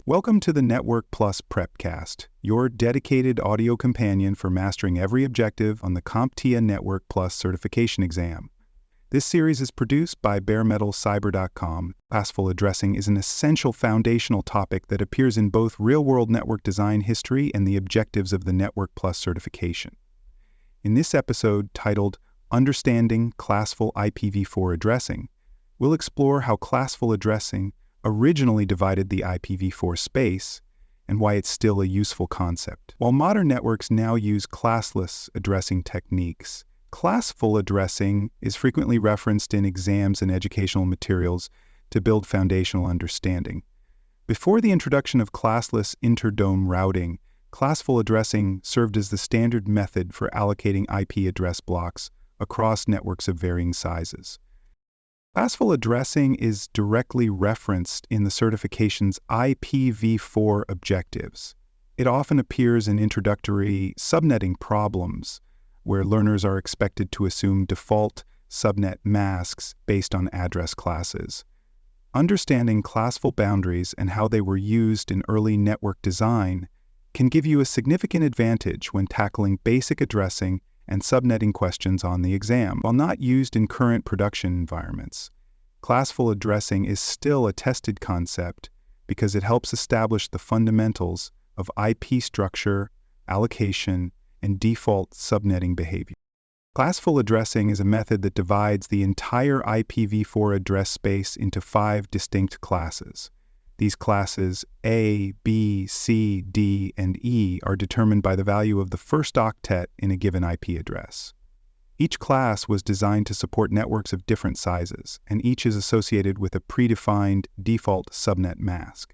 Welcome to the Network Plus Prepcast, your dedicated audio companion for mastering every objective on the CompTIA Network Plus certification exam. This series is produced by baremetalcyber.com. Classful addressing is an essential foundational topic that appears in both real-world network design history and the objectives of the Network Plus certification. In this episode, titled Understanding Classful IPv4 Addressing, we'll explore how classful addressing originally divided the IPv4 space and why it's still a useful concept. While modern networks now use classless addressing techniques, classful addressing is frequently referenced in exams and educational materials to build foundational understanding. Before the introduction of classless interdome routing, classful addressing served as the standard method for allocating IP address blocks across networks of varying sizes. Classful addressing is directly referenced in the certification's IPv4 objectives. It often appears in introductory subnetting problems, where learners are expected to assume default subnet masks based on address classes. Understanding classful boundaries and how they were used in early network design can give you a significant advantage when tackling basic addressing and subnetting questions on the exam. While not used in current production environments, classful addressing is still a tested concept because it helps establish the fundamentals of IP structure, allocation, and default subnetting behavior. Classful addressing is a method that divides the entire IPv4 address space into 5 distinct classes. These classes A, B, C, D, and E are determined by the value of the first octet in a given IP address. Each class was designed to support networks of different sizes, and each is associated with a predefined default subnet mask.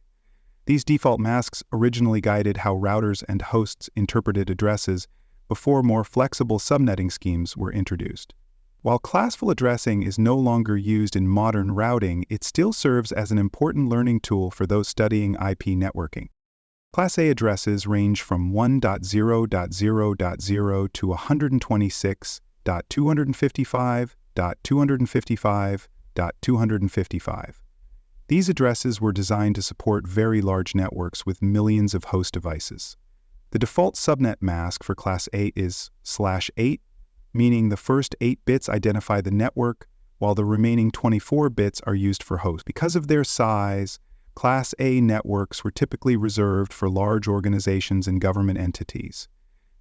These default masks originally guided how routers and hosts interpreted addresses before more flexible subnetting schemes were introduced. While classful addressing is no longer used in modern routing, it still serves as an important learning tool for those studying IP networking. Class A addresses range from 1.0.0.0 to 126.255.255.255. These addresses were designed to support very large networks with millions of host devices. The default subnet mask for Class A is /8, meaning the first 8 bits identify the network, while the remaining 24 bits are used for hosts. Because of their size, Class A networks were typically reserved for large organizations and government entities.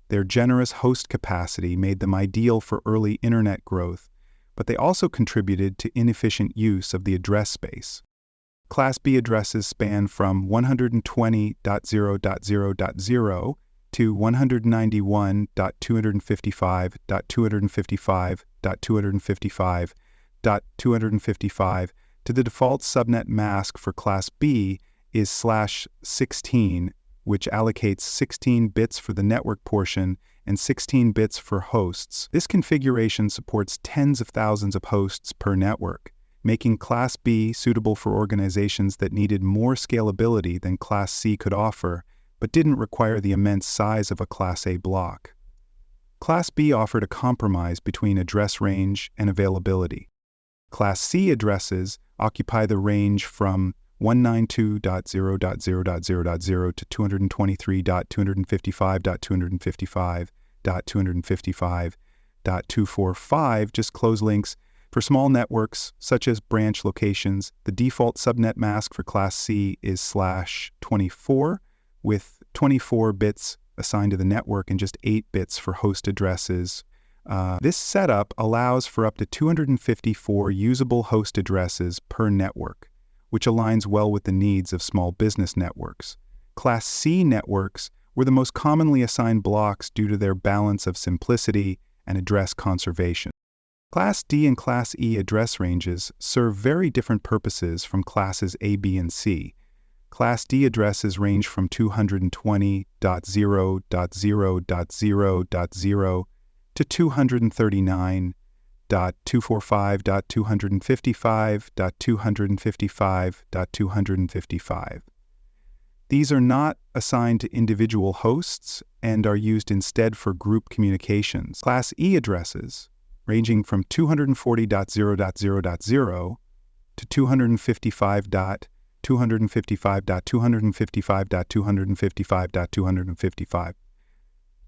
Their generous host capacity made them ideal for early internet growth, but they also contributed to inefficient use of the address space. Class B addresses span from 120.0.0.0 to 191.255.255.255.255. To the default subnet mask for Class B is /16, which allocates 16 bits for the network portion and 16 bits for hosts. This configuration supports tens of thousands of hosts per network, making Class B suitable for organizations that needed more scalability than Class C could offer, but didn't require the immense size of a Class A block. Class B offered a compromise between address range and availability. Class C addresses occupy the range from 192.0.0.0.0 to 223.255.255.255.245. Just close links. For small networks, such as branch locations, the default subnet mask for Class C is /24, with 24 bits assigned to the network and just 8 bits for host addresses. This setup allows for up to 254 usable host addresses per network, which aligns well with the needs of small business networks. Class C networks were the most commonly assigned blocks due to their balance of simplicity and address conservation. Class D and Class E address ranges serve very different purposes from Classes A, B, and C. Class D addresses range from 220.0.0.0.0 to 239.245.255.255.255. These are not assigned to individual hosts and are used instead for group communications. Class E addresses, ranging from 240.0.0.0 to 255.0.0.0 255.255.255.255.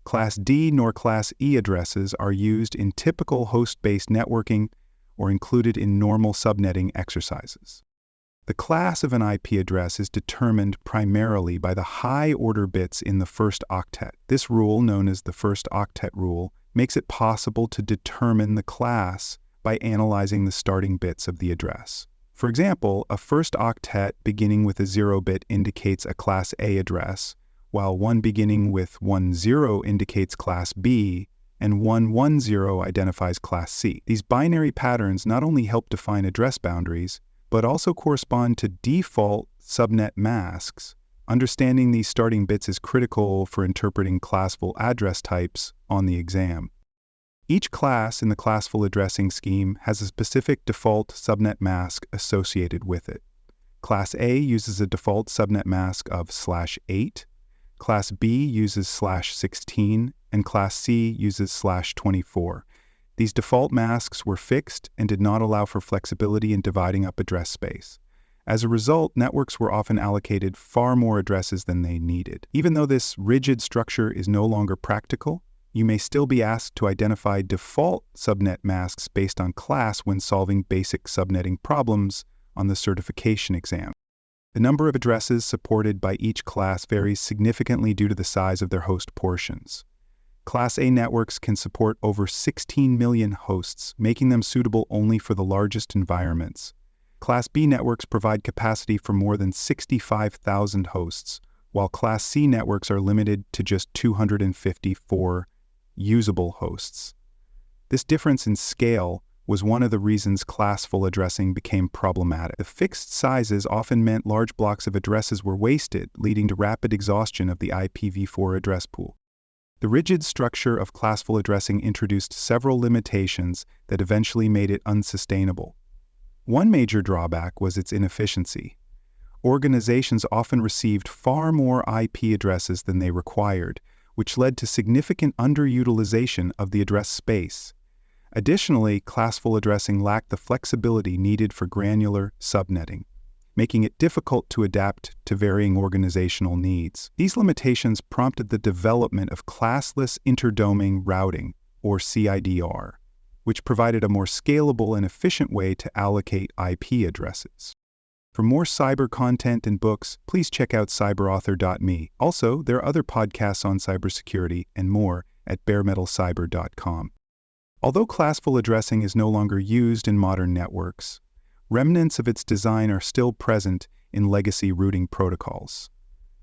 Class D nor Class E addresses are used in typical host-based networking or included in normal subnetting exercises. The class of an IP address is determined primarily by the high-order bits in the first octet. This rule, known as the first octet rule, makes it possible to determine the class by analyzing the starting bits of the address. For example, a first octet beginning with a 0-bit indicates a Class A address, while one beginning with 10 indicates Class B, and 110 identifies Class C. These binary patterns not only help define address boundaries, but also correspond to default subnet masks. Understanding these starting bits is critical for interpreting classful address types on the exam. Each class in the classful addressing scheme has a specific default subnet mask associated with it. Class A uses a default subnet mask of /8, Class B uses /16, and Class C uses /24. These default masks were fixed and did not allow for flexibility in dividing up address space. As a result, networks were often allocated far more addresses than they needed. Even though this rigid structure is no longer practical, you may still be asked to identify default subnet masks based on class when solving basic subnetting problems on the certification exam. The number of addresses supported by each class varies significantly due to the size of their host portions. Class A networks can support over 16 million hosts, making them suitable only for the largest environments. Class B networks provide capacity for more than 65,000 hosts, while Class C networks are limited to just 254 usable hosts. This difference in scale was one of the reasons classful addressing became problematic. The fixed sizes often meant large blocks of addresses were wasted, leading to rapid exhaustion of the IPv4 address pool. The rigid structure of classful addressing introduced several limitations that eventually made it unsustainable. One major drawback was its inefficiency. Organizations often received far more IP addresses than they required, which led to significant underutilization of the address space. Additionally, classful addressing lacked the flexibility needed for granular subnetting, making it difficult to adapt to varying organizational needs. These limitations prompted the development of classless interdomain routing, or CIDR, which provided a more scalable and efficient way to allocate IP addresses. For more cyber content and books, please check out cyberauthor.me. Also, there are other podcasts on cybersecurity and more at baremetalcyber.com. Although classful addressing is no longer used in modern networks, remnants of its design are still present in legacy routing protocols.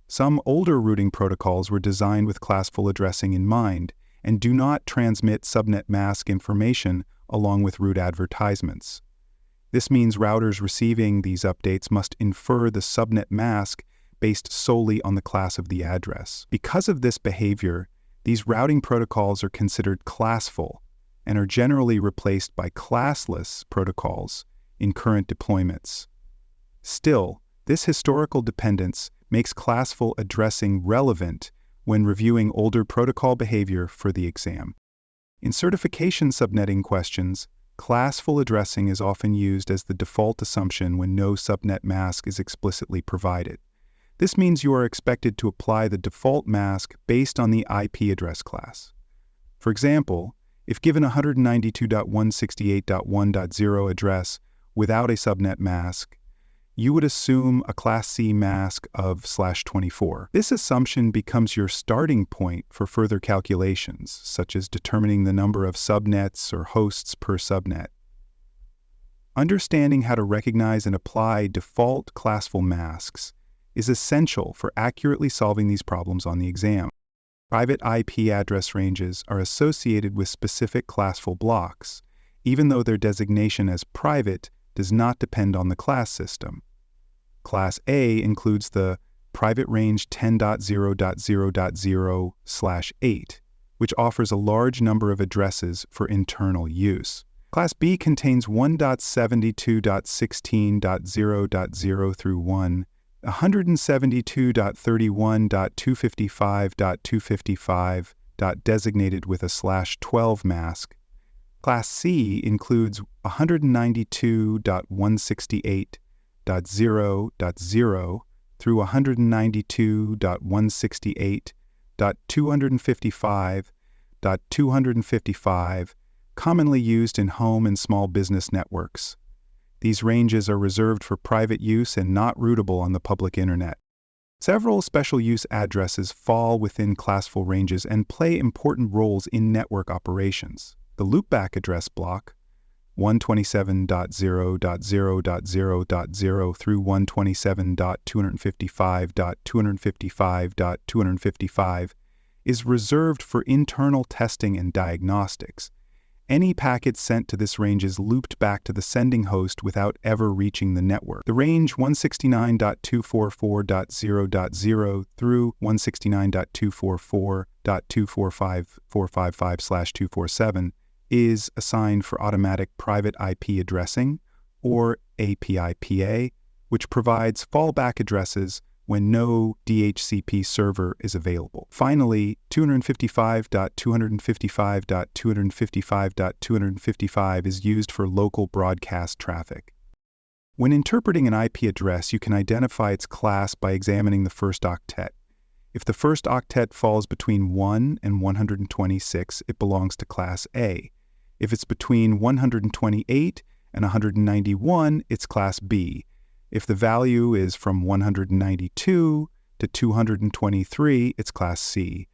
Some older routing protocols were designed with classful addressing in mind and do not transmit subnet mask information along with route advertisements. This means routers receiving these updates must infer the subnet mask based solely on the class of the address. Because of this behavior, these routing protocols are considered classful and are generally replaced by classless protocols in current deployments. Still, this historical dependence makes classful addressing relevant when reviewing older protocol behavior for the exam. In certification subnetting questions, classful addressing is often used as the default assumption when no subnet mask is explicitly provided. This means you are expected to apply the default mask based on the IP address class. For example, if given a 192.168.1.0 address without a subnet mask, you would assume a Class C mask of /24. This assumption becomes your starting point for further calculations, such as determining the number of subnets or hosts per subnet. Understanding how to recognize and apply default classful masks is essential for accurately solving these problems on the exam. Private IP address ranges are associated with specific classful blocks, even though their designation as private does not depend on the class system. Class A includes the private range 10.0.0.0/8, which offers a large number of addresses for internal use. Class B contains 1.72.16.0.0 through 172.31.255.255. Designated with a /12 mask. Class C includes 192.168.1.0 192.0.0 through 192.168.255.255, commonly used in home and small business networks. These ranges are reserved for private use and not routable on the public internet. Several special use addresses fall within classful ranges and play important roles in network operations. The loopback address block, 127.0.0.0.0 through 127.255.255.255, is reserved for internal testing and diagnostics. Any packet sent to this range is looped back to the sending host without ever reaching the network. The range 169.244.0.0 through 169.244.245.455/247 is assigned for automatic private IP addressing, or API-PA, which provides fallback addresses when no DHCP server is available. Finally, 255.255.255.255 is used for local broadcast traffic. When interpreting an IP address, you can identify its class by examining the first octet. If the first octet falls between 1 and 126, it belongs to class A. If it's between 128 and 191, it's class B. If the value is from 192 to 223, it's class C.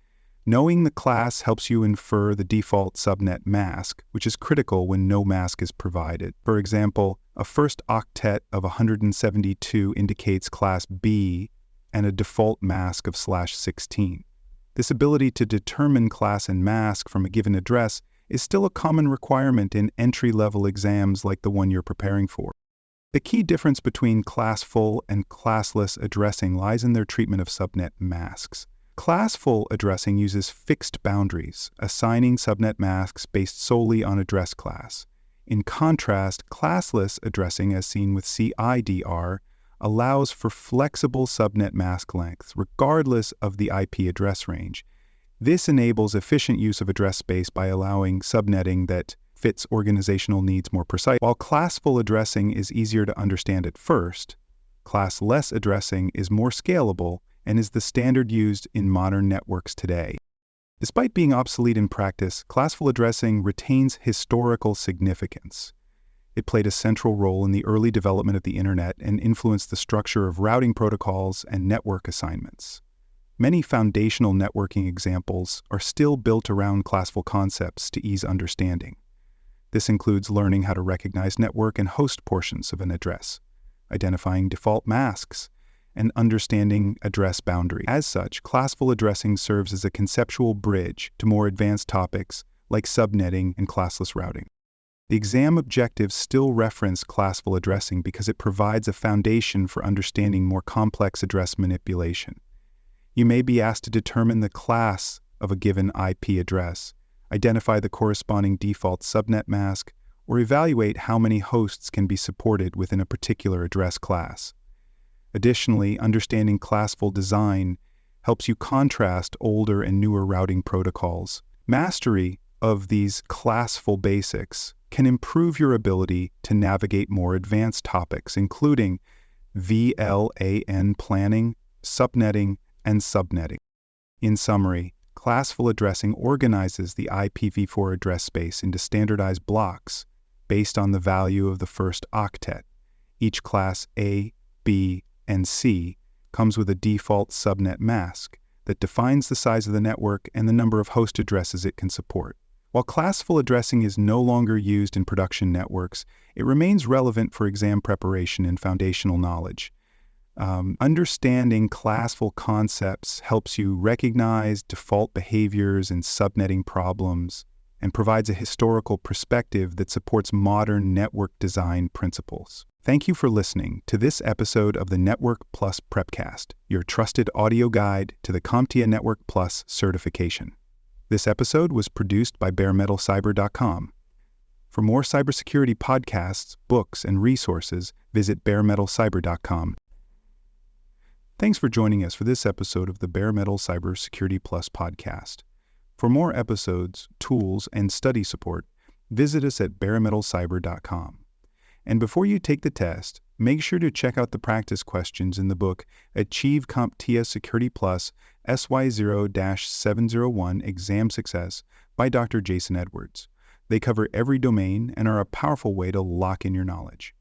Knowing the class helps you infer the default subnet mask, which is critical when no mask is provided. For example, a first octet of 172 indicates class B and a default mask of /16. This ability to determine class and mask from a given address is still a common requirement in entry-level exams like the one you're preparing for. The key difference between classful and classless addressing lies in their treatment of subnet masks. Classful addressing uses fixed boundaries, assigning subnet masks based solely on address class. In contrast, classless addressing, as seen with CIDR, allows for flexible subnet mask lengths, regardless of the IP address range. This enables efficient use of address space by allowing subnetting that fits organizational needs more precisely. While classful addressing is easier to understand at first, classless addressing is more scalable and is the standard used in modern networks today. Despite being obsolete in practice, classful addressing retains historical significance. It played a central role in the early development of the internet and influenced the structure of routing protocols and network assignments. Many foundational networking examples are still built around classful concepts to ease understanding. This includes learning how to recognize network and host portions of an address, identifying default masks, and understanding address boundaries. As such, classful addressing serves as a conceptual bridge to more advanced topics like subnetting and classless routing. The exam objectives still reference classful addressing because it provides a foundation for understanding more complex address manipulation. You may be asked to determine the class of a given IP address, identify the corresponding default subnet mask, or evaluate how many hosts can be supported within a particular address class. Additionally, understanding classful design helps you contrast older and newer routing protocols. Mastery of these classful basics can improve your ability to navigate more advanced topics, including VLAN planning, subnetting, and subnetting. In summary, classful addressing organizes the IPv4 address space into standardized blocks based on the value of the first octet. Each class A, B, and C comes with a default subnet mask that defines the size of the network and the number of host addresses it can support. While classful addressing is no longer used in production networks, it remains relevant for exam preparation and foundational knowledge. Understanding classful concepts helps you recognize default behaviors and subnetting problems and provides a historical perspective that supports modern network design principles. Thank you for listening to this episode of the Network Plus Prepcast, your trusted audio guide to the CompTIA Network Plus certification. This episode was produced by baremetalcyber.com. For more cybersecurity podcasts, books, and resources, visit baremetalcyber.com. Thanks for joining us for this episode of the Bare Metal Cybersecurity Plus podcast. For more episodes, tools, and study support, visit us at baremetalcyber.com. And before you take the test, Make sure to check out the practice questions in the book Achieve CompTIA Security Plus SY0-701 Exam Success by Dr. Jason Edwards. They cover every domain and are a powerful way to lock in your knowledge.